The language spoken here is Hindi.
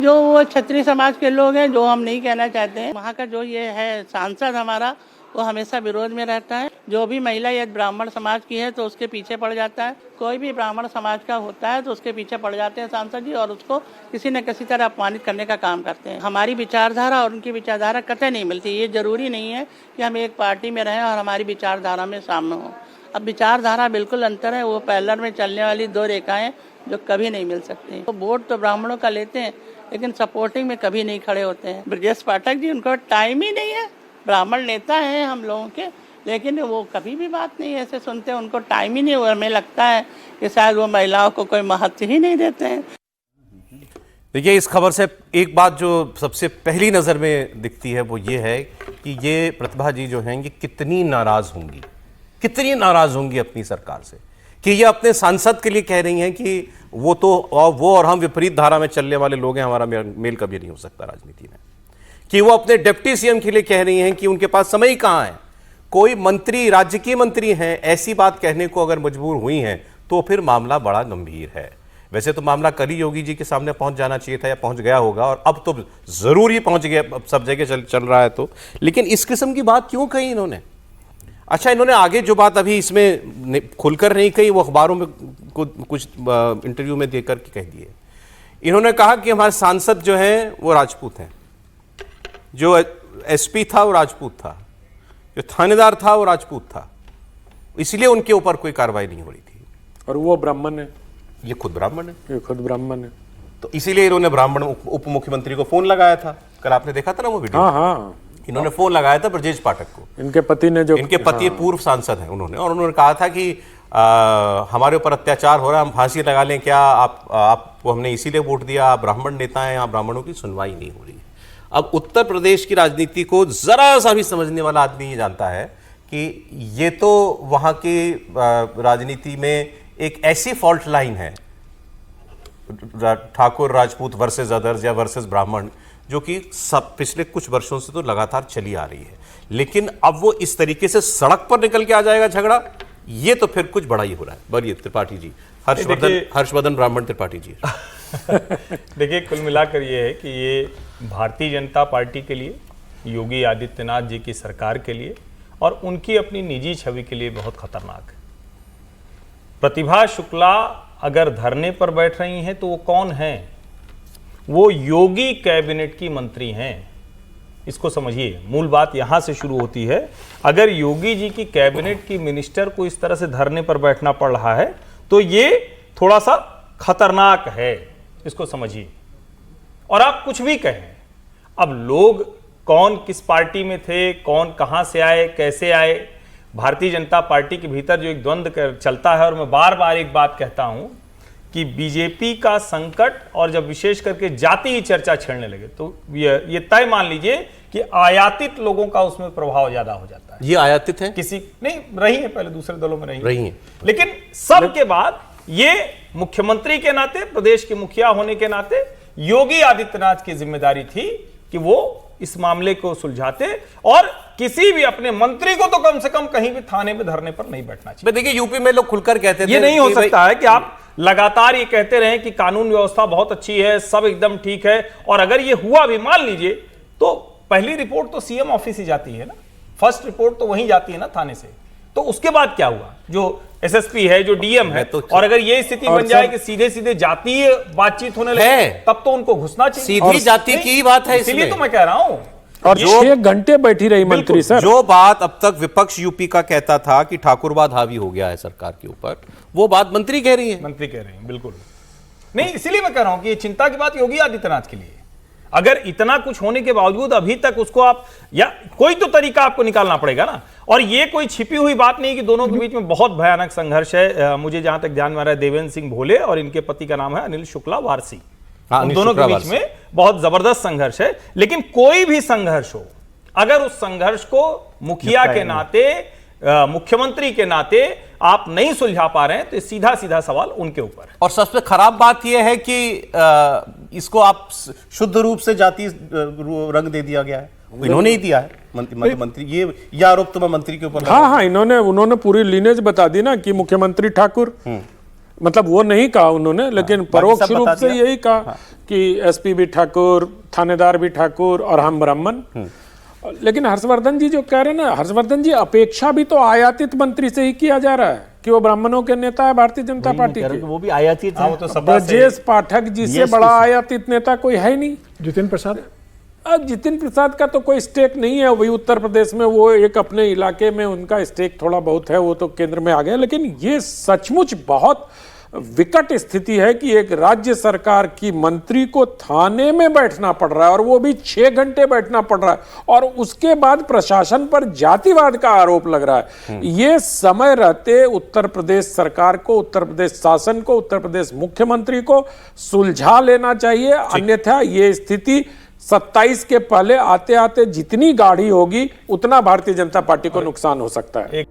जो वो क्षत्रिय समाज के लोग हैं, जो हम नहीं कहना चाहते हैं, वहाँ का जो ये है सांसद हमारा, वो हमेशा विरोध में रहता है। जो भी महिला यदि ब्राह्मण समाज की है तो उसके पीछे पड़ जाता है। कोई भी ब्राह्मण समाज का होता है तो उसके पीछे पड़ जाते हैं सांसद जी, और उसको किसी न किसी तरह अपमानित करने का काम करते हैं। हमारी विचारधारा और उनकी विचारधारा कतई नहीं मिलती। ये जरूरी नहीं है कि हम एक पार्टी में रहें और हमारी विचारधारा में सामने हो। अब विचारधारा बिल्कुल अंतर है। वो पैरेलल में चलने वाली दो रेखाएं जो कभी नहीं मिल सकती। तो वोट तो ब्राह्मणों का लेते हैं, लेकिन सपोर्टिंग में कभी नहीं खड़े होते हैं। ब्रजेश पाठक जी, उनको टाइम ही नहीं है। ब्राह्मण नेता हैं हम लोगों के, लेकिन वो कभी भी बात नहीं ऐसे सुनते। उनको टाइम ही नहीं हुआ। हमें लगता है कि शायद वो महिलाओं को कोई महत्व ही नहीं देते हैं। देखिए, इस खबर से एक बात जो सबसे पहली नज़र में दिखती है वो ये है कि ये प्रतिभा जी जो हैं ये कितनी नाराज़ होंगी अपनी सरकार से, कि ये अपने सांसद के लिए कह रही हैं कि वो और हम विपरीत धारा में चलने वाले लोग हैं, हमारा मेल कभी नहीं हो सकता राजनीति में। कि वो अपने डिप्टी सीएम के लिए कह रही हैं कि उनके पास समय ही कहाँ है। कोई मंत्री, राज्य के मंत्री हैं, ऐसी बात कहने को अगर मजबूर हुई हैं तो फिर मामला बड़ा गंभीर है। वैसे तो मामला कल ही योगी जी के सामने पहुंच जाना चाहिए था या पहुंच गया होगा, और अब तो जरूर ही पहुंच गया, अब सब जगह चल रहा है। तो लेकिन इस किस्म की बात क्यों कही इन्होंने? अच्छा, इन्होंने आगे जो बात अभी इसमें खुलकर नहीं कही, वो अखबारों में कुछ इंटरव्यू में देकर के कह दिए। इन्होंने कहा कि हमारे सांसद जो हैं वो राजपूत हैं, जो एसपी था वो राजपूत था, जो थानेदार था वो राजपूत था, इसलिए उनके ऊपर कोई कार्रवाई नहीं हो रही थी। और वो ब्राह्मण है, ये खुद ब्राह्मण है, तो इसीलिए इन्होंने ब्राह्मण उप मुख्यमंत्री को फोन लगाया था। कल आपने देखा था ना वो वीडियो? हाँ, इन्होंने फोन लगाया था ब्रजेश पाठक को। इनके पति पूर्व सांसद हैं उन्होंने, और उन्होंने कहा था कि हमारे ऊपर अत्याचार हो रहा है, हम फांसी लगा लें क्या? आपको हमने इसीलिए वोट दिया, आप ब्राह्मण नेता हैं, यहाँ ब्राह्मणों की सुनवाई नहीं हो रही है। अब उत्तर प्रदेश की राजनीति को जरा सा भी समझने वाला आदमी ये जानता है कि ये तो वहाँ की राजनीति में एक ऐसी फॉल्ट लाइन है, ठाकुर राजपूत वर्सेस अदर्स या वर्सेस ब्राह्मण, जो कि सब पिछले कुछ वर्षों से तो लगातार चली आ रही है। लेकिन अब वो इस तरीके से सड़क पर निकल के आ जाएगा झगड़ा, ये तो फिर कुछ बड़ा ही हो रहा है। बोलिए त्रिपाठी जी, हर्षवर्धन ब्राह्मण त्रिपाठी जी। देखिए, कुल मिलाकर ये है कि ये भारतीय जनता पार्टी के लिए, योगी आदित्यनाथ जी की सरकार के लिए और उनकी अपनी निजी छवि के लिए बहुत खतरनाक है। प्रतिभा शुक्ला अगर धरने पर बैठ रही हैं तो वो कौन हैं? वो योगी कैबिनेट की मंत्री हैं। इसको समझिए, मूल बात यहां से शुरू होती है। अगर योगी जी की कैबिनेट की मिनिस्टर को इस तरह से धरने पर बैठना पड़ रहा है तो ये थोड़ा सा खतरनाक है, इसको समझिए। और आप कुछ भी कहें, अब लोग कौन किस पार्टी में थे, कौन कहां से आए, कैसे आए, भारतीय जनता पार्टी के भीतर जो एक द्वंद्व चलता है। और मैं बार बार एक बात कहता हूं कि बीजेपी का संकट, और जब विशेष करके जाति की चर्चा छेड़ने लगे तो ये तय मान लीजिए कि आयातित लोगों का उसमें प्रभाव ज्यादा हो जाता है। ये आयातित है? किसी नहीं रही है, पहले दूसरे दलों में रही है, लेकिन सबके बाद ये मुख्यमंत्री के नाते, प्रदेश के मुखिया होने के नाते योगी आदित्यनाथ की जिम्मेदारी थी कि वो इस मामले को सुलझाते, और किसी भी अपने मंत्री को तो कम से कम कहीं भी थाने में धरने पर नहीं बैठना चाहिए। देखिए, यूपी में लोग खुलकर कहते थे, ये नहीं हो सकता है कि आप लगातार ये कहते रहें कि कानून व्यवस्था बहुत अच्छी है, सब एकदम ठीक है, और अगर ये हुआ भी मान लीजिए तो पहली रिपोर्ट तो सीएम ऑफिस ही जाती है ना, फर्स्ट रिपोर्ट तो वहीं जाती है ना थाने से। तो उसके बाद क्या हुआ? जो एसएसपी है, जो डीएम है, और अगर ये स्थिति बन जाए कि सीधे सीधे जातीय बातचीत होने लगे, तब तो उनको घुसना चाहिए। सीधी जाति की बात है, इसलिए तो मैं कह रहा हूं। और 6 घंटे बैठी रही मंत्री सर। जो बात अब तक विपक्ष यूपी का कहता था कि ठाकुरवाद हावी हो गया है सरकार के ऊपर, वो बात मंत्री कह रही है। मंत्री कह रहे हैं, बिल्कुल नहीं। इसीलिए मैं कह रहा हूं कि ये चिंता की बात योगी आदित्यनाथ के लिए। अगर इतना कुछ होने के बावजूद अभी तक उसको आप, या कोई तो तरीका आपको निकालना पड़ेगा ना। और ये कोई छिपी हुई बात नहीं कि दोनों के बीच में बहुत भयानक संघर्ष है। मुझे जहां तक ध्यान में आ रहा है, देवेंद्र सिंह भोले और इनके पति का नाम है अनिल शुक्ला वारसी, उन दोनों के बीच में बहुत जबरदस्त संघर्ष है। लेकिन कोई भी संघर्ष हो, अगर उस संघर्ष को मुखिया के नाते, मुख्यमंत्री के नाते आप नहीं सुलझा पा रहे हैं तो सीधा सीधा सवाल उनके ऊपर है। और सबसे खराब बात यह है कि इसको आप शुद्ध रूप से जाति रंग दे दिया गया है। इन्होंने ही दिया है, मंत्री ये आरोप तो मैं मंत्री के ऊपर। हाँ, उन्होंने पूरी लीनेज बता दी ना कि मुख्यमंत्री ठाकुर, मतलब वो नहीं कहा उन्होंने, लेकिन परोक्ष रूप से यही कहा कि एसपी भी ठाकुर, थानेदार भी ठाकुर और हम ब्राह्मण। लेकिन हर्षवर्धन जी जो कह रहे हैं ना, हर्षवर्धन जी अपेक्षा भी तो आयातित मंत्री से ही किया जा रहा है कि वो ब्राह्मणों के नेता है भारतीय जनता पार्टी के। वो भी आयातित है। ब्रजेश पाठक जी से बड़ा आयातित नेता कोई है नहीं। जितिन प्रसाद, अब जितिन प्रसाद का तो कोई स्टेक नहीं है, वही उत्तर प्रदेश में वो एक अपने इलाके में उनका स्टेक थोड़ा बहुत है, वो तो केंद्र में आ गया। लेकिन ये सचमुच बहुत विकट स्थिति है कि एक राज्य सरकार की मंत्री को थाने में बैठना पड़ रहा है, और वो भी 6 घंटे बैठना पड़ रहा है, और उसके बाद प्रशासन पर जातिवाद का आरोप लग रहा है। ये समय रहते उत्तर प्रदेश सरकार को, उत्तर प्रदेश शासन को, उत्तर प्रदेश मुख्यमंत्री को सुलझा लेना चाहिए, अन्यथा ये स्थिति 27 के पहले आते आते जितनी गाढ़ी होगी उतना भारतीय जनता पार्टी को नुकसान हो सकता है।